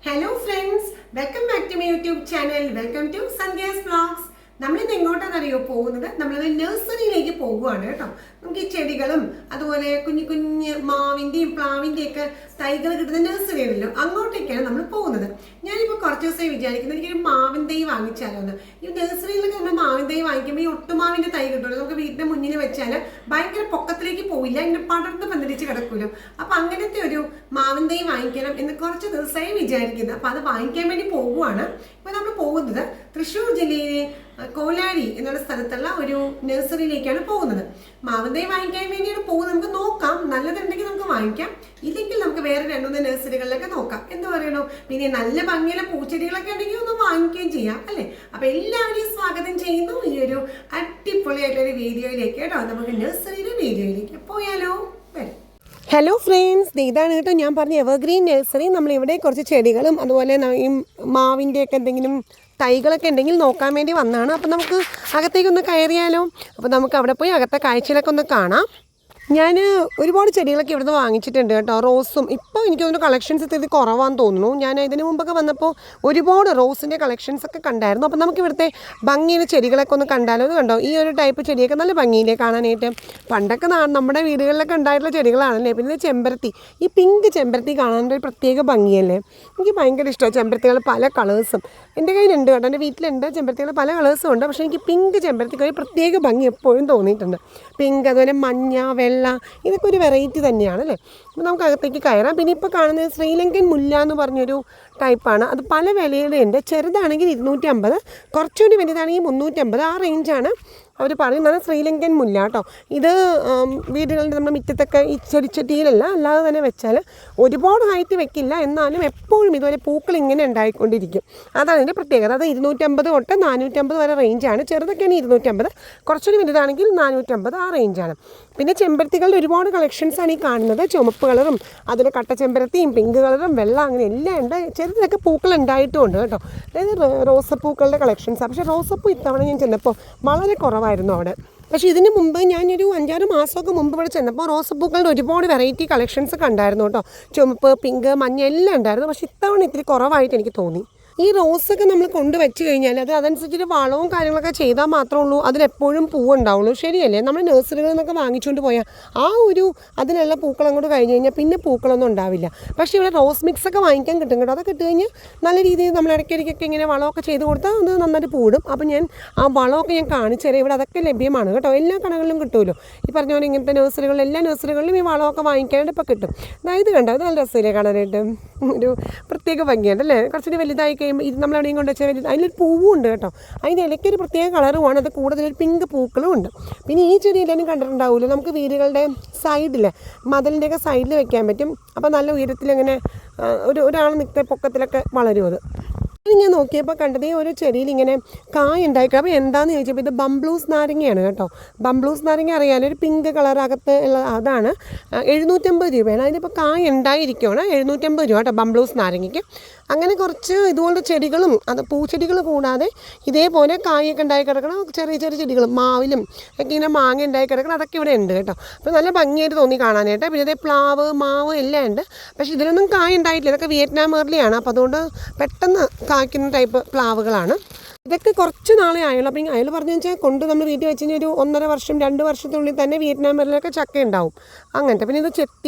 Hello friends, welcome back to my YouTube channel. Welcome to Sandhya's Vlogs. നമ്മളിന്ന് എങ്ങോട്ടാണെന്നറിയോ പോകുന്നത്? നമ്മളത് നഴ്സറിയിലേക്ക് പോകുകയാണ് കേട്ടോ. നമുക്ക് ഈ ചെടികളും അതുപോലെ കുഞ്ഞു കുഞ്ഞ് മാവിൻ്റെയും പ്ലാവിൻ്റെയും ഒക്കെ തൈകൾ കിട്ടുന്ന നഴ്സറി ഉണ്ടല്ലോ, അങ്ങോട്ടേക്കാണ് നമ്മൾ പോകുന്നത്. ഞാനിപ്പോൾ കുറച്ച് ദിവസമായി വിചാരിക്കുന്നത് എനിക്കൊരു മാവിൻ തൈ വാങ്ങിച്ചാലോ എന്ന്. ഈ നഴ്സറിയിലൊക്കെ നമ്മൾ മാവിൻ തൈ വാങ്ങിക്കുമ്പോൾ ഈ ഒട്ടുമാവിൻ്റെ തൈ കിട്ടുമല്ലോ, നമുക്ക് വീടിൻ്റെ മുന്നിൽ വെച്ചാൽ ഭയങ്കര പൊക്കത്തിലേക്ക് പോവില്ല, ഇങ്ങനെ പടർന്ന് പന്തലിച്ച് കിടക്കുമല്ലോ. അപ്പം അങ്ങനത്തെ ഒരു മാവിൻ തൈ വാങ്ങിക്കണം എന്ന് കുറച്ച് ദിവസമായി വിചാരിക്കുന്നത്. അപ്പം അത് വാങ്ങിക്കാൻ വേണ്ടി പോകുവാണ്. ഇപ്പം നമ്മൾ പോകുന്നത് തൃശ്ശൂർ ജില്ലയിലെ കോലാഴി എന്നുള്ള സ്ഥലത്തുള്ള ഒരു നഴ്സറിയിലേക്കാണ് പോകുന്നത്. മാവിൻ തൈ വാങ്ങിക്കാൻ വേണ്ടിയാണ് പോകുന്നത്. നമുക്ക് നോക്കാം, നല്ലതുണ്ടെങ്കിൽ നമുക്ക് വാങ്ങിക്കാം, ഇല്ലെങ്കിൽ നമുക്ക് വേറെ 2-3 നഴ്സറികളിലൊക്കെ നോക്കാം. എന്ത് പറയണോ? പിന്നെ നല്ല ഭംഗിയുള്ള പൂച്ചെടികളൊക്കെ ഉണ്ടെങ്കിൽ ഒന്ന് വാങ്ങിക്കുകയും ചെയ്യാം അല്ലേ. അപ്പൊ എല്ലാവരെയും സ്വാഗതം ചെയ്യുന്നു ഈ ഒരു അടിപൊളിയായിട്ടൊരു വീഡിയോയിലേക്ക് കേട്ടോ. നമുക്ക് നഴ്സറിയുടെ വീഡിയോയിലേക്ക് പോയാലോ? വരും. ഹലോ ഫ്രണ്ട്സ്, ഇതാണ് കേട്ടോ ഞാൻ പറഞ്ഞ എവർഗ്രീൻ നഴ്സറി. നമ്മളിവിടെ കുറച്ച് ചെടികളും അതുപോലെ ഈ മാവിൻ്റെയൊക്കെ എന്തെങ്കിലും തൈകളൊക്കെ ഉണ്ടെങ്കിൽ നോക്കാൻ വേണ്ടി വന്നതാണ്. അപ്പോൾ നമുക്ക് അകത്തേക്കൊന്ന് കയറിയാലോ? അപ്പോൾ നമുക്ക് അവിടെ പോയി അകത്തെ കാഴ്ചകളൊക്കെ ഒന്ന് കാണാം. ഞാൻ ഒരുപാട് ചെടികളൊക്കെ ഇവിടുന്ന് വാങ്ങിച്ചിട്ടുണ്ട് കേട്ടോ. റോസും ഇപ്പോൾ എനിക്ക് തോന്നുന്നു കളക്ഷൻസ് ഇത്തിരി കുറവാന്ന് തോന്നുന്നു. ഞാൻ ഇതിന് മുമ്പൊക്കെ വന്നപ്പോൾ ഒരുപാട് റോസിൻ്റെ കളക്ഷൻസ് ഒക്കെ കണ്ടായിരുന്നു. അപ്പോൾ നമുക്ക് ഇവിടുത്തെ ഭംഗിയുടെ ചെടികളൊക്കെ ഒന്ന് കണ്ടാലോ? എന്ന് കണ്ടോ, ഈ ഒരു ടൈപ്പ് ചെടിയൊക്കെ നല്ല ഭംഗിയില്ലേ കാണാനായിട്ട്. പണ്ടൊക്കെ നമ്മുടെ വീടുകളിലൊക്കെ ഉണ്ടായിട്ടുള്ള ചെടികളാണല്ലേ. പിന്നെ ചെമ്പരത്തി, ഈ പിങ്ക് ചെമ്പരത്തി കാണാൻ ഒരു പ്രത്യേക ഭംഗിയല്ലേ. എനിക്ക് ഭയങ്കര ഇഷ്ടമാണ് ചെമ്പരത്തികൾ, പല കളേഴ്സും എൻ്റെ കയ്യിലുണ്ട് കേട്ടോ. എൻ്റെ വീട്ടിലുണ്ട് ചെമ്പരത്തികൾ, പല കളേഴ്സും ഉണ്ട്. പക്ഷേ എനിക്ക് പിങ്ക് ചെമ്പരത്തിക്ക് ഒരു പ്രത്യേക ഭംഗി എപ്പോഴും തോന്നിയിട്ടുണ്ട്. പിങ്ക്, അതുപോലെ മഞ്ഞ, വെള്ള, ഇതൊക്കെ ഒരു വെറൈറ്റി തന്നെയാണ് അല്ലേ. അപ്പോൾ നമുക്ക് അകത്തേക്ക് കയറാം. പിന്നെ ഇപ്പോൾ കാണുന്നത് ശ്രീലങ്കൻ മുല്ല എന്ന് പറഞ്ഞൊരു ടൈപ്പാണ്. അത് പല വിലയുടെ ഉണ്ട്. ചെറുതാണെങ്കിൽ 250, കുറച്ചുകൂടി വലുതാണെങ്കിൽ 350, ആ റേഞ്ചാണ് അവർ പറയുന്നത്. ശ്രീലങ്കൻ മുല്ല കേട്ടോ. ഇത് വീടുകളുടെ നമ്മുടെ മുറ്റത്തൊക്കെ ഈ ചെടിച്ചട്ടിയിലല്ല, അല്ലാതെ തന്നെ വെച്ചാൽ ഒരുപാട് ഹൈറ്റ് വെക്കില്ല, എന്നാലും എപ്പോഴും ഇതുപോലെ പൂക്കൾ ഇങ്ങനെ ഉണ്ടായിക്കൊണ്ടിരിക്കും. അതാണ് ഇതിൻ്റെ പ്രത്യേകത. അത് 250 തൊട്ട് 450 വരെ റേഞ്ചാണ്. ചെറുതൊക്കെയാണ് 250, കുറച്ചുകൂടി വലുതാണെങ്കിൽ 450, ആ റേഞ്ചാണ്. പിന്നെ ചെമ്പരത്തികളുടെ ഒരുപാട് കളക്ഷൻസാണ് ഈ കാണുന്നത്. ചുമപ്പ് കളറും അതിൽ കട്ട ചെമ്പരത്തിയും പിങ്ക് കളറും വെള്ള, അങ്ങനെ എല്ലാം ഉണ്ട്. ചെറുതൊക്കെ പൂക്കൾ ഉണ്ടായിട്ടുമുണ്ട് കേട്ടോ. അതായത് റോസപ്പൂക്കളുടെ കളക്ഷൻസാണ്. പക്ഷേ റോസപ്പൂ ഇത്തവണ ഞാൻ ചെന്നപ്പോൾ വളരെ കുറവായിരുന്നു അവിടെ. പക്ഷേ ഇതിന് മുമ്പ് ഞാനൊരു 5-6 മാസമൊക്കെ മുമ്പ് ഇവിടെ ചെന്നപ്പോൾ റോസപ്പൂക്കളുടെ ഒരുപാട് വെറൈറ്റി കളക്ഷൻസ് ഒക്കെ ഉണ്ടായിരുന്നു കേട്ടോ. ചുമപ്പ്, പിങ്ക്, മഞ്ഞ എല്ലാം ഉണ്ടായിരുന്നു. പക്ഷേ ഇത്തവണ ഇത്തിരി കുറവായിട്ട് എനിക്ക് തോന്നി. ഈ റോസൊക്കെ നമ്മൾ കൊണ്ടുവച്ച് കഴിഞ്ഞാൽ അതനുസരിച്ചൊരു വളവും കാര്യങ്ങളൊക്കെ ചെയ്താൽ മാത്രമേ ഉള്ളൂ അതിലെപ്പോഴും പൂവുണ്ടാവുള്ളൂ. ശരിയല്ലേ? നമ്മൾ നഴ്സറികളിൽ നിന്നൊക്കെ വാങ്ങിച്ചുകൊണ്ട് പോയാൽ ആ ഒരു അതിലുള്ള പൂക്കൾ അങ്ങോട്ട് കഴിഞ്ഞ് കഴിഞ്ഞാൽ പിന്നെ പൂക്കളൊന്നും ഉണ്ടാവില്ല. പക്ഷേ ഇവിടെ റോസ് മിക്സ് ഒക്കെ വാങ്ങിക്കാൻ കിട്ടും കേട്ടോ. അതൊക്കെ ഇട്ട് കഴിഞ്ഞാൽ നല്ല രീതിയിൽ നമ്മൾ ഇടയ്ക്കിടയ്ക്കൊക്കെ ഇങ്ങനെ വളമൊക്കെ ചെയ്ത് കൊടുത്താൽ അത് നന്നായിട്ട് പൂടും. അപ്പോൾ ഞാൻ ആ വളമൊക്കെ ഞാൻ കാണിച്ചു തരാം. ഇവിടെ അതൊക്കെ ലഭ്യമാണ് കേട്ടോ. എല്ലാ കടകളിലും കിട്ടുമല്ലോ. ഈ പറഞ്ഞ പോലെ ഇങ്ങനത്തെ നഴ്സറികളിൽ, എല്ലാ നഴ്സറികളിലും ഈ വളമൊക്കെ വാങ്ങിക്കാനായിട്ട് ഇപ്പോൾ കിട്ടും. ഇത് കണ്ടോ, അത് നല്ല രസമില്ലേ കാണാനായിട്ട്. ഒരു പ്രത്യേക ഭംഗിയുണ്ട് അല്ലേ. കുറച്ചുകൂടി വലുതായി കഴിയുമ്പോൾ ഇത് നമ്മളെവിടെയും കൊണ്ട് വെച്ചാൽ അതിലൊരു പൂവും ഉണ്ട് കേട്ടോ. അതിൻ്റെ ഇലയ്ക്കൊരു പ്രത്യേക കളറുമാണ്. അത് കൂടുതലൊരു പിങ്ക് പൂക്കളും ഉണ്ട്. പിന്നെ ഈ ചെടി എല്ലാവരും കണ്ടിട്ടുണ്ടാവുമല്ലോ, നമുക്ക് വീടുകളുടെ സൈഡിൽ, മതിലിൻ്റെയൊക്കെ സൈഡിൽ വെക്കാൻ പറ്റും. അപ്പോൾ നല്ല ഉയരത്തിലിങ്ങനെ ഒരാൾ നിൽക്കുന്ന പൊക്കത്തിലൊക്കെ വളരും അത്. ഞാൻ നോക്കിയപ്പോൾ കണ്ടത് ഒരു ചെടിയിൽ ഇങ്ങനെ കായ ഉണ്ടായിരിക്കും. അപ്പോൾ എന്താണെന്ന് ചോദിച്ചപ്പോൾ ഇത് ബംബ്ലൂസ് നാരങ്ങയാണ് കേട്ടോ. ബംബ്ലൂസ് നാരങ്ങ അറിയാലോ, ഒരു പിങ്ക് കളർ അകത്ത് ഉള്ള അതാണ്. 750 രൂപയാണ്. അതിനിപ്പോൾ കായ ഉണ്ടായിരിക്കുകയാണ്. 750 രൂപ കേട്ടോ ബംബ്ലൂസ് നാരങ്ങയ്ക്ക്. അങ്ങനെ കുറച്ച് ഇതുപോലത്തെ ചെടികളും, അത് പൂച്ചെടികൾ കൂടാതെ ഇതേപോലെ കായൊക്കെ ഉണ്ടായി കിടക്കണം ചെറിയ ചെറിയ ചെടികളും, മാവിലും ഒക്കെ ഇങ്ങനെ മാങ്ങ ഉണ്ടായി കിടക്കണം, അതൊക്കെ ഇവിടെ ഉണ്ട് കേട്ടോ. അപ്പോൾ നല്ല ഭംഗിയായിട്ട് തോന്നി കാണാനായിട്ട്. പിന്നെ ഇതേ പ്ലാവ്, മാവ് എല്ലാം ഉണ്ട്. പക്ഷേ ഇതിലൊന്നും കായ ഉണ്ടായിട്ടില്ല. ഇതൊക്കെ വിയറ്റ്നാം ഏർലിയാണ്. അപ്പോൾ അതുകൊണ്ട് പെട്ടെന്ന് കായ്ക്കുന്ന ടൈപ്പ് പ്ലാവുകളാണ്. ഇതൊക്കെ കുറച്ച് നാളെ ആയുള്ളൂ. അപ്പോൾ അയാൾ പറഞ്ഞു വെച്ചാൽ കൊണ്ട് നമ്മൾ വീട്ടിൽ വെച്ച് കഴിഞ്ഞാൽ ഒരു 1.5 വർഷം 2 വർഷത്തിനുള്ളിൽ തന്നെ വിയറ്റ്നാം മെറിലൊക്കെ ചക്ക ഉണ്ടാവും അങ്ങനത്തെ. പിന്നെ ഇത്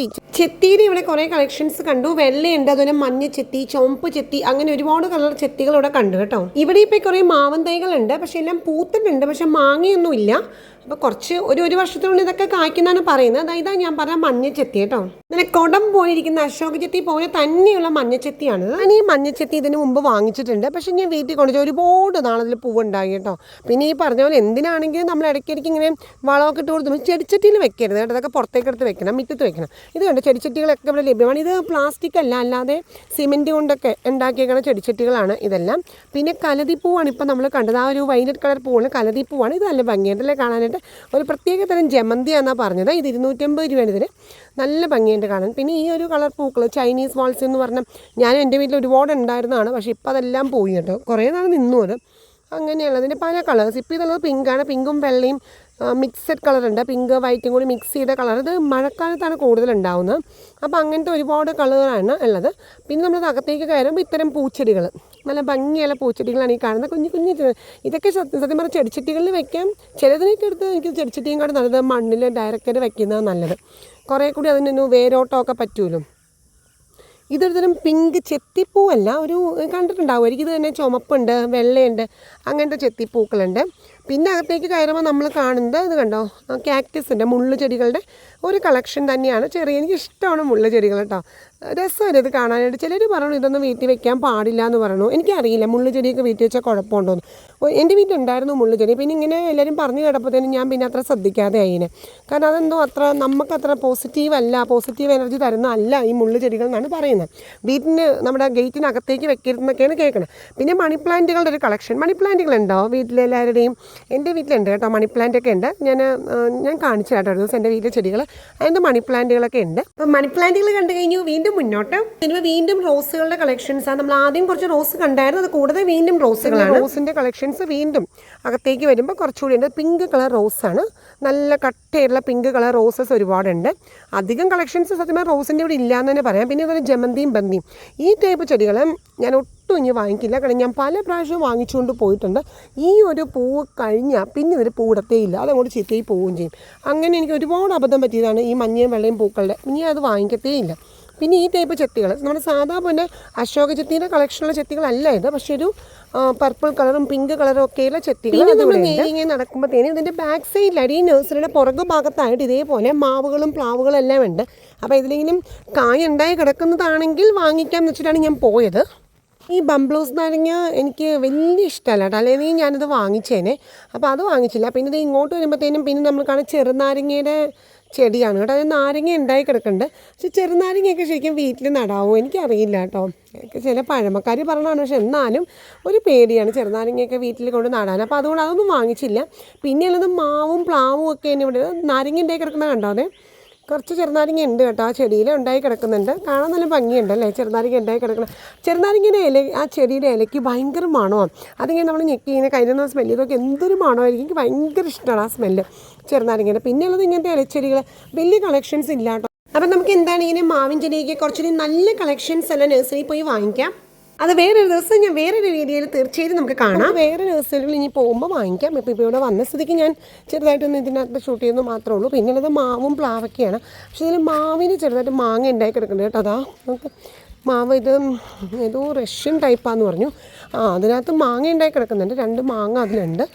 ചെത്തിയുടെ ഇവിടെ കുറേ കളക്ഷൻസ് കണ്ടു. വെള്ളയുണ്ട്, അതുപോലെ മഞ്ഞ ചെത്തി, ചുവപ്പ് ചെത്തി, അങ്ങനെ ഒരുപാട് കളർ ചെത്തികൾ ഇവിടെ കണ്ടു കേട്ടോ. ഇവിടെ ഇപ്പോൾ കുറേ മാവൻ തൈകളുണ്ട്. പക്ഷേ എല്ലാം പൂത്തിട്ടുണ്ട്, പക്ഷെ മാങ്ങയൊന്നും ഇല്ല. അപ്പോൾ കുറച്ച് ഒരു വർഷത്തിനുള്ളിൽ ഇതൊക്കെ കായ്ക്കുന്നതാണ് പറയുന്നത്. അതായത് ഞാൻ പറഞ്ഞ മഞ്ഞച്ചെത്തി കേട്ടോ. നല്ല കുടം പോയിരിക്കുന്ന അശോക ചെത്തി പോലെ തന്നെയുള്ള മഞ്ഞച്ചെത്തിയാണ്. ഞാൻ ഈ മഞ്ഞച്ചെത്തി ഇതിന് മുമ്പ് വാങ്ങിച്ചിട്ടുണ്ട്. പക്ഷേ ഞാൻ വീട്ടിൽ കൊണ്ടുവച്ച് ഒരുപാട് നാളതിൽ പൂവുണ്ടായി കേട്ടോ. പിന്നെ ഈ പറഞ്ഞ പോലെ എന്തിനാണെങ്കിലും നമ്മൾ ഇടയ്ക്കിടയ്ക്ക് ഇങ്ങനെ വളമൊക്കെ ഇട്ട് കൊടുത്തു ചെടിച്ചട്ടിയിൽ വെക്കരുത് കേട്ടോ. അതൊക്കെ പുറത്തേക്ക് എടുത്ത് വെക്കണം, മുറ്റത്ത് വെക്കണം. ഇത് കണ്ടോ, ചെടിച്ചട്ടികളൊക്കെ ഇവിടെ ലഭ്യമാണ്. ഇത് പ്ലാസ്റ്റിക് അല്ല, അല്ലാതെ സിമെൻറ്റ് കൊണ്ടൊക്കെ ഉണ്ടാക്കിയേക്കുന്ന ചെടിച്ചട്ടികളാണ് ഇതെല്ലാം. പിന്നെ കലതിപ്പൂവാണ് ഇപ്പോൾ നമ്മൾ കണ്ടത്. ആ ഒരു വൈലറ്റ് കളർ പൂവാണ്, കലതിപ്പൂവാണ്. ഇത് നല്ല ഭംഗിയായിട്ടല്ലേ കാണാനായിട്ട്. ഒരു പ്രത്യേക തരം ജമന്തിയാണെന്നാണ് പറഞ്ഞത്. ഇത് 250 രൂപയാണ് ഇതിന്. നല്ല ഭംഗിയായിട്ട് കാണാൻ. പിന്നെ ഈ ഒരു കളർ പൂക്കൾ ചൈനീസ് വാൾസ് എന്ന് പറഞ്ഞാൽ ഞാൻ എൻ്റെ വീട്ടിൽ ഒരുപാട് ഉണ്ടായിരുന്നതാണ്. പക്ഷേ ഇപ്പോൾ അതെല്ലാം പോയി കേട്ടോ. കുറേ നാൾ നിന്നു അത്. അങ്ങനെയുള്ളതിൻ്റെ പല കളേഴ്സ്. ഇപ്പോൾ ഇതുള്ളത് പിങ്കാണ്. പിങ്കും വെള്ളയും മിക്സഡ് കളറുണ്ട്, പിങ്ക് വൈറ്റും കൂടി മിക്സ് ചെയ്ത കളർ. ഇത് മഴക്കാലത്താണ് കൂടുതലുണ്ടാവുന്നത്. അപ്പോൾ അങ്ങനത്തെ ഒരുപാട് കളറാണ് ഉള്ളത്. പിന്നെ നമ്മൾ അകത്തേക്ക് കയറുമ്പോൾ ഇത്തരം പൂച്ചെടികൾ, നല്ല ഭംഗിയുള്ള പൂച്ചെടികളാണ് ഈ കാണുന്നത്. കുഞ്ഞു കുഞ്ഞു ഇതൊക്കെ സത്യം പറഞ്ഞാൽ ചെടിച്ചട്ടികളിൽ വെക്കാം. ചിലതിനൊക്കെ എടുത്ത് എനിക്ക് ചെടിച്ചട്ടിയും കൂടെ നല്ലത് മണ്ണിൽ ഡയറക്റ്റായിട്ട് വെക്കുന്നത് നല്ലത്. കുറേ കൂടി അതിനൊരു വേരോട്ടമൊക്കെ പറ്റുമല്ലോ. ഇതൊരു തരം പിങ്ക് ചെത്തിപ്പൂവല്ല, ഒരു കണ്ടിട്ടുണ്ടാവുമായിരിക്കും. ഇത് തന്നെ ചുമപ്പുണ്ട്, വെള്ളയുണ്ട്, അങ്ങനത്തെ ചെത്തിപ്പൂക്കളുണ്ട്. പിന്നെ അകത്തേക്ക് കയറുമ്പോൾ നമ്മൾ കാണുന്നത് ഇത് കണ്ടോ, കാക്ടസിൻ്റെ മുള്ളു ചെടികളുടെ ഒരു കളക്ഷൻ തന്നെയാണ്. എനിക്ക് ഇഷ്ടമാണ് മുള്ളു ചെടികൾ കേട്ടോ. രസമല്ല ഇത് കാണാനായിട്ട്. ചിലർ പറഞ്ഞു ഇതൊന്നും വീട്ടിൽ വെക്കാൻ പാടില്ല എന്ന് പറഞ്ഞു. എനിക്കറിയില്ല മുള്ളു ചെടിയൊക്കെ വീട്ടിൽ വെച്ചാൽ കുഴപ്പമുണ്ടോയെന്ന്. എൻ്റെ വീട്ടിലുണ്ടായിരുന്നു മുള്ളു ചെടി. പിന്നെ ഇങ്ങനെ എല്ലാവരും പറഞ്ഞു കേട്ടപ്പോഴത്തേനും ഞാൻ പിന്നെ അത്ര ശ്രദ്ധിക്കാതെ ആയിന്. കാരണം അതെന്തോ നമുക്കത്ര പോസിറ്റീവ് എനർജി തരുന്നതല്ല ഈ മുള്ളു ചെടികൾ എന്നാണ് പറയുന്നത്. വീട്ടിന് നമ്മുടെ ഗേറ്റിനകത്തേക്ക് വെക്കരുതെന്നൊക്കെയാണ് കേൾക്കുന്നത്. പിന്നെ മണി പ്ലാന്റുകളുടെ ഒരു കളക്ഷൻ. മണി പ്ലാന്റുകളുണ്ടോ വീട്ടിലെല്ലാവരുടെയും? എൻ്റെ വീട്ടിലുണ്ട് കേട്ടോ, മണി പ്ലാന്റ് ഒക്കെ ഉണ്ട്. ഞാൻ കാണിച്ചു കേട്ടോ ഒരു ദിവസം എൻ്റെ വീട്ടിലെ ചെടികൾ. അതിൻ്റെ മണി പ്ലാന്റുകളൊക്കെ ഉണ്ട്. അപ്പോൾ മണി പ്ലാന്റുകൾ കണ്ടു കഴിഞ്ഞു വീണ്ടും മുന്നോട്ട് വരുമ്പോൾ വീണ്ടും റോസുകളുടെ കളക്ഷൻസാണ്. നമ്മൾ ആദ്യം കുറച്ച് റോസ് കണ്ടായിരുന്നു, അത് കൂടാതെ വീണ്ടും റോസുകളാണ്. റോസിൻ്റെ കളക്ഷൻസ് വീണ്ടും അകത്തേക്ക് വരുമ്പോൾ കുറച്ചുകൂടി ഉണ്ട്. പിങ്ക് കളർ റോസാണ്, നല്ല കട്ടയുള്ള പിങ്ക് കളർ റോസസ് ഒരുപാടുണ്ട്. അധികം കളക്ഷൻസ് സത്യം റോസിൻ്റെ ഇവിടെ ഇല്ല എന്ന് തന്നെ പറയാം. പിന്നെ അതുപോലെ ജമന്തിയും ബന്ദിയും ഈ ടൈപ്പ് ചെടികൾ ഞാൻ ഒട്ടും ഇനി വാങ്ങിക്കില്ല. കാരണം ഞാൻ പല പ്രാവശ്യവും വാങ്ങിച്ചുകൊണ്ട് പോയിട്ടുണ്ട്. ഈ ഒരു പൂവ് കഴിഞ്ഞാൽ പിന്നെ ഇതൊരു പൂവിടത്തേയില്ല, അതങ്ങോട്ട് ചീത്തയിൽ പോവുകയും ചെയ്യും. അങ്ങനെ എനിക്ക് ഒരുപാട് അബദ്ധം പറ്റിയതാണ് ഈ മഞ്ഞയും വെള്ളയും പൂക്കളുടെ. ഇനി അത് വാങ്ങിക്കത്തേയില്ല. പിന്നെ ഈ ടൈപ്പ് ചെത്തികൾ നമ്മുടെ സാധാ പിന്നെ അശോക ചെത്തിയുടെ കളക്ഷനുള്ള ചെത്തികളല്ല ഇത്, പക്ഷേ ഒരു പർപ്പിൾ കളറും പിങ്ക് കളറും ഒക്കെയുള്ള ചെത്തികൾ. നമ്മൾ ഇങ്ങനെ നടക്കുമ്പോഴത്തേനും ഇതിൻ്റെ ബാക്ക് സൈഡിലായിട്ട് ഈ നഴ്സറിയുടെ പുറകു ഭാഗത്തായിട്ട് ഇതേപോലെ മാവുകളും പ്ലാവുകളും എല്ലാം ഉണ്ട്. അപ്പോൾ ഇതിലെങ്കിലും കായ ഉണ്ടായി കിടക്കുന്നതാണെങ്കിൽ വാങ്ങിക്കാമെന്ന് വെച്ചിട്ടാണ് ഞാൻ പോയത്. ഈ ബംബ്ലൂസ് നാരങ്ങ എനിക്ക് വലിയ ഇഷ്ടമല്ല കേട്ടോ, അല്ലെങ്കിൽ ഞാനത് വാങ്ങിച്ചേനെ. അപ്പോൾ അത് വാങ്ങിച്ചില്ല. പിന്നെ ഇത് ഇങ്ങോട്ട് വരുമ്പോഴത്തേനും പിന്നെ നമ്മൾ കാണാൻ ചെറുനാരങ്ങയുടെ ചെടിയാണ് കേട്ടോ. അത് നാരങ്ങ ഉണ്ടായി കിടക്കുന്നുണ്ട്. പക്ഷെ ചെറുനാരങ്ങയൊക്കെ ശരിക്കും വീട്ടിൽ നടാവോ എനിക്കറിയില്ല കേട്ടോ. ചില പഴമക്കാർ പറഞ്ഞതാണ്. പക്ഷെ എന്നാലും ഒരു പേടിയാണ് ചെറുനാരങ്ങയൊക്കെ വീട്ടിൽ കൊണ്ട് നടാൻ. അപ്പോൾ അതുകൊണ്ട് അതൊന്നും വാങ്ങിച്ചില്ല. പിന്നെയുള്ളത് മാവും പ്ലാവും ഒക്കെ തന്നെ ഇവിടെ നാരങ്ങ ഉണ്ടായി കിടക്കുന്നത് കണ്ടോ. അതെ, കുറച്ച് ചെറുനാരങ്ങ ഉണ്ട് കേട്ടോ, ആ ചെടിയിൽ ഉണ്ടായി കിടക്കുന്നുണ്ട്. കാണാൻ നല്ല ഭംഗിയുണ്ടല്ലേ ചെറുനാരങ്ങ ഉണ്ടായി കിടക്കണം. ചെറുനാരങ്ങയുടെ ആ ചെടിയുടെ ഇലയ്ക്ക് ഭയങ്കര മണമാണ്. അതിങ്ങനെ നമ്മൾ ഞെക്കി ഇങ്ങനെ കയ്യിലൊന്നും സ്മെല്ല് ചെയ്തൊക്കെ എന്തൊരു മണമായിരിക്കും. എനിക്ക് ഭയങ്കര ഇഷ്ടമാണ് ആ സ്മെല്ല് ചെറുനാരങ്ങയുടെ. പിന്നെ ഉള്ളത് ഇങ്ങനത്തെ ഇലച്ചെടികൾ വലിയ കളക്ഷൻസ് ഇല്ല കേട്ടോ. അപ്പം നമുക്ക് എന്താണ് ഇങ്ങനെ മാവിൻ ചെടിയൊക്കെ കുറച്ചുകൂടി നല്ല കളക്ഷൻസ് എല്ലാം നഴ്സറിയിൽ പോയി വാങ്ങിക്കാം. അത് വേറൊരു ദിവസം ഞാൻ വേറൊരു വീഡിയോയിൽ തീർച്ചയായിട്ടും നമുക്ക് കാണാം. വേറെ നഴ്സറികൾ ഇനി പോകുമ്പോൾ വാങ്ങിക്കാം. ഇപ്പോൾ ഇവിടെ വന്ന സ്ഥിതിക്ക് ഞാൻ ചെറുതായിട്ടൊന്ന് ഇതിനകത്ത് ഷൂട്ട് ചെയ്യുന്നത് മാത്രമേ ഉള്ളൂ. പിന്നുള്ളത് മാവും പ്ലാവൊക്കെയാണ്. പക്ഷേ ഇതിൽ മാവിന് ചെറുതായിട്ട് മാങ്ങ ഉണ്ടായി കിടക്കുന്നുണ്ട് കേട്ടോ. അതാ നമുക്ക് മാവ് ഇത് ഏതോ റഷ്യൻ ടൈപ്പാന്ന് പറഞ്ഞു. അതിനകത്ത് മാങ്ങ ഉണ്ടായി കിടക്കുന്നുണ്ട്. 2 മാങ്ങ അതിലുണ്ട്.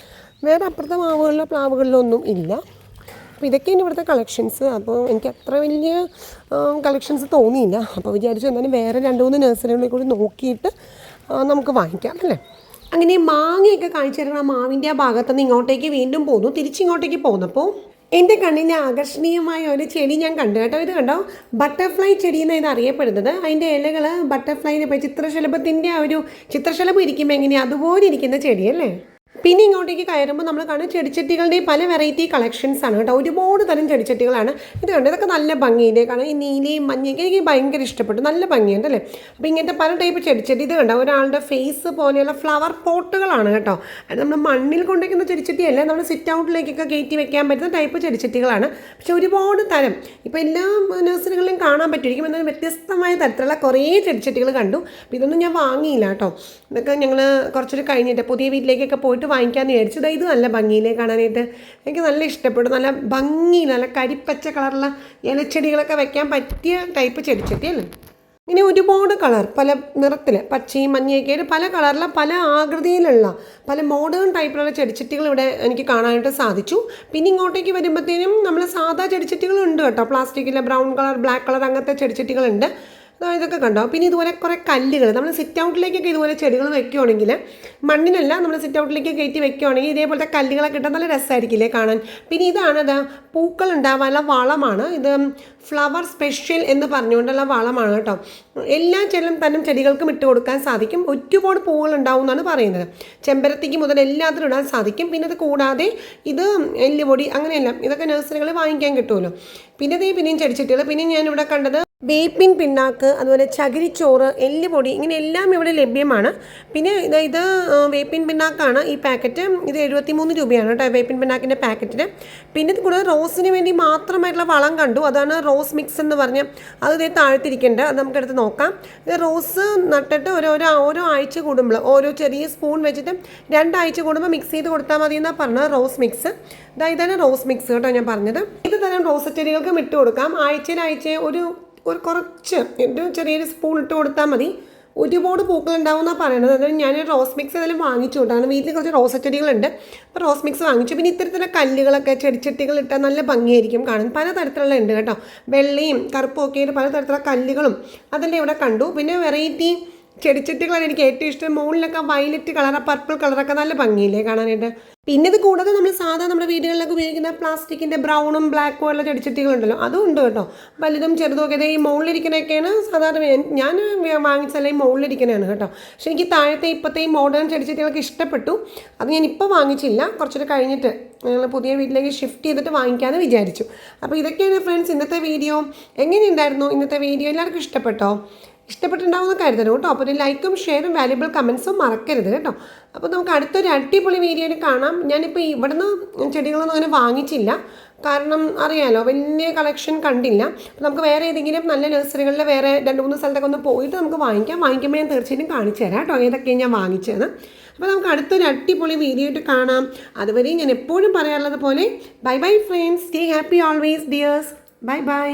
വേറെ അപ്പുറത്തെ മാവുകളിലോ പ്ലാവുകളിലോ ഒന്നും ഇല്ല. അപ്പോൾ ഇതൊക്കെയാണ് ഇവിടുത്തെ കളക്ഷൻസ്. അപ്പോൾ എനിക്ക് അത്ര വലിയ കളക്ഷൻസ് തോന്നിയില്ല. അപ്പോൾ വിചാരിച്ചു എന്നാലും വേറെ 2-3 നഴ്സറികളിൽ കൂടി നോക്കിയിട്ട് നമുക്ക് വാങ്ങിക്കാം അല്ലേ. അങ്ങനെ മാങ്ങയൊക്കെ കാണിച്ചു തരുന്ന മാവിൻ്റെ ആ ഭാഗത്തുനിന്ന് ഇങ്ങോട്ടേക്ക് വീണ്ടും പോന്നു. തിരിച്ചിങ്ങോട്ടേക്ക് പോന്നപ്പോൾ എൻ്റെ കണ്ണിന് ആകർഷണീയമായ ഒരു ചെടി ഞാൻ കണ്ടു കേട്ടോ. ഇത് കണ്ടോ, ബട്ടർഫ്ലൈ ചെടി എന്നാണ് ഇത് അറിയപ്പെടുന്നത്. അതിൻ്റെ ഇലകൾ ബട്ടർഫ്ലൈനെ പോയി ചിത്രശലഭത്തിൻ്റെ ആ ഒരു ചിത്രശലഭം ഇരിക്കുമ്പോൾ എങ്ങനെയാണ് അതുപോലെ ഇരിക്കുന്ന ചെടിയല്ലേ. പിന്നെ ഇങ്ങോട്ടേക്ക് കയറുമ്പോൾ നമ്മൾ കാണുന്ന ചെടിച്ചട്ടികളുടെ പല വെറൈറ്റി കളക്ഷൻസ് ആണ് കേട്ടോ. ഒരുപാട് തരം ചെടിച്ചട്ടികളാണ്. ഇത് കണ്ടോ, ഇതൊക്കെ നല്ല ഭംഗിയുണ്ട്. കാരണം ഈ നീലയും മഞ്ഞയൊക്കെ എനിക്ക് ഭയങ്കര ഇഷ്ടപ്പെട്ടു. നല്ല ഭംഗിയുണ്ട് അല്ലേ. അപ്പോൾ ഇങ്ങനത്തെ പല ടൈപ്പ് ചെടിച്ചട്ടി ഇത് കണ്ടോ, ഒരാളുടെ ഫേസ് പോലെയുള്ള ഫ്ലവർ പോട്ടുകളാണ് കേട്ടോ. അത് നമ്മൾ മണ്ണിൽ കൊണ്ടുവയ്ക്കുന്ന ചെടിച്ചട്ടിയല്ല, നമ്മൾ സിറ്റ് ഔട്ടിലേക്കൊക്കെ കയറ്റി വെക്കാൻ പറ്റുന്ന ടൈപ്പ് ചെടിച്ചട്ടികളാണ്. പക്ഷെ ഒരുപാട് തരം ഇപ്പോൾ എല്ലാ നഴ്സറികളിലും കാണാൻ പറ്റുമായിരിക്കും. എന്നാൽ വ്യത്യസ്തമായ തരത്തിലുള്ള കുറേ ചെടിച്ചട്ടികൾ കണ്ടു. അപ്പോൾ ഇതൊന്നും ഞാൻ വാങ്ങിയില്ല കേട്ടോ. ഇതൊക്കെ ഞങ്ങൾ കുറച്ചൊരു കഴിഞ്ഞിട്ട് പുതിയ വീട്ടിലേക്കൊക്കെ പോയിട്ട് വാങ്ങിക്കാമെന്ന് വിചാരിച്ചു. ഇത് നല്ല ഭംഗിയിലേ കാണാനായിട്ട് എനിക്ക് നല്ല ഇഷ്ടപ്പെട്ടു. നല്ല ഭംഗി, നല്ല കരിപ്പച്ച കളറുള്ള ഇലച്ചെടികളൊക്കെ വെക്കാൻ പറ്റിയ ടൈപ്പ് ചെടിച്ചട്ടിയല്ലേ. ഇങ്ങനെ ഒരുപാട് കളർ, പല നിറത്തിൽ പച്ചയും മഞ്ഞയൊക്കെ ആയിട്ട് പല കളറിലെ പല ആകൃതിയിലുള്ള പല മോഡേൺ ടൈപ്പിലുള്ള ചെടിച്ചട്ടികൾ ഇവിടെ എനിക്ക് കാണാനായിട്ട് സാധിച്ചു. പിന്നെ ഇങ്ങോട്ടേക്ക് വരുമ്പോഴത്തേനും നമ്മൾ സാധാ ചെടിച്ചട്ടികളുണ്ട് കേട്ടോ. പ്ലാസ്റ്റിക്കിലെ ബ്രൗൺ കളർ, ബ്ലാക്ക് കളർ അങ്ങനത്തെ ചെടിച്ചട്ടികളുണ്ട്. ഇതൊക്കെ കണ്ടോ. പിന്നെ ഇതുപോലെ കുറേ കല്ലുകൾ, നമ്മൾ സിറ്റ് ഔട്ടിലേക്കൊക്കെ ഇതുപോലെ ചെടികൾ വെക്കുകയാണെങ്കിൽ മണ്ണിനല്ല, നമ്മൾ സിറ്റ് ഔട്ടിലേക്ക് കയറ്റി വെക്കുകയാണെങ്കിൽ ഇതേപോലത്തെ കല്ലുകളൊക്കെ ഇട്ടാൽ നല്ല രസമായിരിക്കില്ലേ കാണാൻ. പിന്നെ ഇതാണത് പൂക്കൾ ഉണ്ടാവാനുള്ള വളമാണ്. ഇത് ഫ്ലവർ സ്പെഷ്യൽ എന്ന് പറഞ്ഞുകൊണ്ടുള്ള വളമാണ് കേട്ടോ. എല്ലാ തരം ചെടികൾക്കും ഇട്ട് കൊടുക്കാൻ സാധിക്കും. ഒരുപാട് പൂവുകൾ ഉണ്ടാവും എന്നാണ് പറയുന്നത്. ചെമ്പരത്തിക്ക് മുതൽ എല്ലാത്തിനും ഇടാൻ സാധിക്കും. പിന്നെ ഇത് കൂടാതെ ഇത് എല്ലുപൊടി അങ്ങനെയെല്ലാം ഇതൊക്കെ നഴ്സറികളിൽ വാങ്ങിക്കാൻ കിട്ടുമല്ലോ. പിന്നെയും ചെടിച്ചട്ടികൾ. പിന്നെ ഞാനിവിടെ കണ്ടത് വേപ്പിൻ പിണ്ണാക്ക്, അതുപോലെ ചകിരിച്ചോറ്, എല്ലുപൊടി, ഇങ്ങനെ എല്ലാം ഇവിടെ ലഭ്യമാണ്. പിന്നെ ഇത് വേപ്പിൻ പിണ്ണാക്കാണ് ഈ പാക്കറ്റ്. ഇത് 73 രൂപയാണ് കേട്ടോ വേപ്പിൻ പിണ്ണാക്കിൻ്റെ പാക്കറ്റിന്. പിന്നെ ഇത് കൂടാതെ റോസിന് വേണ്ടി മാത്രമായിട്ടുള്ള വളം കണ്ടു. അതാണ് റോസ് മിക്സ് എന്ന് പറഞ്ഞ് അത് ഇതേ താഴ്ത്തിരിക്കേണ്ടത്. അത് നമുക്കെടുത്ത് നോക്കാം. ഇത് റോസ് നട്ടിട്ട് ഓരോ ആഴ്ച കൂടുമ്പോൾ ഓരോ ചെറിയ സ്പൂൺ വെച്ചിട്ട് 2 ആഴ്ച കൂടുമ്പോൾ മിക്സ് ചെയ്ത് കൊടുത്താൽ മതി എന്നാണ് പറഞ്ഞത്. റോസ് മിക്സ് ഇതാണ് റോസ് മിക്സ് കേട്ടോ ഞാൻ പറഞ്ഞത്. ഇത് തരം റോസ് ചെടികൾക്കും ഇട്ട് കൊടുക്കാം. ആഴ്ച കുറച്ച് ചെറിയൊരു സ്പൂൺ ഇട്ട് കൊടുത്താൽ മതി. ഒരുപാട് പൂക്കൾ ഉണ്ടാവുമെന്നാണ് പറയുന്നത്. അതായത് ഞാൻ റോസ് മിക്സ് ഏതായാലും വാങ്ങിച്ചു കൊണ്ടാണ്. വീട്ടിൽ കുറച്ച് റോസ് ചെടികളുണ്ട്, അപ്പോൾ റോസ് മിക്സ് വാങ്ങിച്ചു. പിന്നെ ഇത്തരത്തിലുള്ള കല്ലുകളൊക്കെ ചെടിച്ചട്ടികൾ ഇട്ടാൽ നല്ല ഭംഗിയായിരിക്കും കാണാൻ. പലതരത്തിലുള്ള ഉണ്ട് കേട്ടോ, വെള്ളയും കറുപ്പും ഒക്കെ ആയിട്ട് പലതരത്തിലുള്ള കല്ലുകളും അതെല്ലാം ഇവിടെ കണ്ടു. പിന്നെ വെറൈറ്റി ചെടിച്ചട്ടികളാണ് എനിക്ക് ഏറ്റവും ഇഷ്ടം. മുകളിലൊക്കെ വയലറ്റ് കളർ, പർപ്പിൾ കളറൊക്കെ നല്ല ഭംഗിയില്ലേ കാണാനായിട്ട്. പിന്നെ ഇത് കൂടാതെ നമ്മൾ നമ്മുടെ വീടുകളിലൊക്കെ ഉപയോഗിക്കുന്ന പ്ലാസ്റ്റിക്കിൻ്റെ ബ്രൗണും ബ്ലാക്കും ഉള്ള ചെടിച്ചട്ടികളുണ്ടല്ലോ, അതും ഉണ്ട് കേട്ടോ. വലുതും ചെറുതും ഒക്കെ ഈ മുകളിലിരിക്കണൊക്കെയാണ് സാധാരണ ഞാൻ വാങ്ങിച്ചാലേ ഈ മുകളിലിരിക്കണതാണ് കേട്ടോ. പക്ഷേ എനിക്ക് താഴത്തെ ഇപ്പോഴത്തെ ഈ മോഡേൺ ചെടിച്ചട്ടികളൊക്കെ ഇഷ്ടപ്പെട്ടു. അത് ഞാൻ ഇപ്പോൾ വാങ്ങിച്ചില്ല, കുറച്ചൊരു കഴിഞ്ഞിട്ട് ഞങ്ങൾ പുതിയ വീട്ടിലേക്ക് ഷിഫ്റ്റ് ചെയ്തിട്ട് വാങ്ങിക്കാമെന്ന് വിചാരിച്ചു. അപ്പോൾ ഇതൊക്കെയാണ് ഫ്രണ്ട്സ് ഇന്നത്തെ വീഡിയോ. എങ്ങനെയുണ്ടായിരുന്നു ഇന്നത്തെ വീഡിയോ? എല്ലാവർക്കും ഇഷ്ടപ്പെട്ടോ? ഇഷ്ടപ്പെട്ടുണ്ടാവുമെന്ന് കരുതണം കേട്ടോ. അപ്പോൾ ഒരു ലൈക്കും ഷെയറും വാല്യുബിൾ കമൻസും മറക്കരുത് കേട്ടോ. അപ്പോൾ നമുക്ക് അടുത്തൊരു അടിപൊളി വീഡിയോയിൽ കാണാം. ഞാനിപ്പോൾ ഇവിടുന്ന് ചെടികളൊന്നും അങ്ങനെ വാങ്ങിച്ചില്ല, കാരണം അറിയാലോ വലിയ കളക്ഷൻ കണ്ടില്ല. അപ്പോൾ നമുക്ക് വേറെ ഏതെങ്കിലും നല്ല നഴ്സറികളിൽ വേറെ 2-3 സ്ഥലത്തൊക്കെ ഒന്ന് പോയിട്ട് നമുക്ക് വാങ്ങിക്കുമ്പോൾ ഞാൻ തീർച്ചയായിട്ടും കാണിച്ചു തരാം കേട്ടോ ഏതൊക്കെയാണ് ഞാൻ വാങ്ങിച്ചതെന്ന്. അപ്പോൾ നമുക്ക് അടുത്തൊരു അടിപൊളി വീഡിയോ ആയിട്ട് കാണാം. അതുവരെ ഞാൻ എപ്പോഴും പറയാറുള്ളത് പോലെ bye bye friends. Stay happy always dears. Bye by.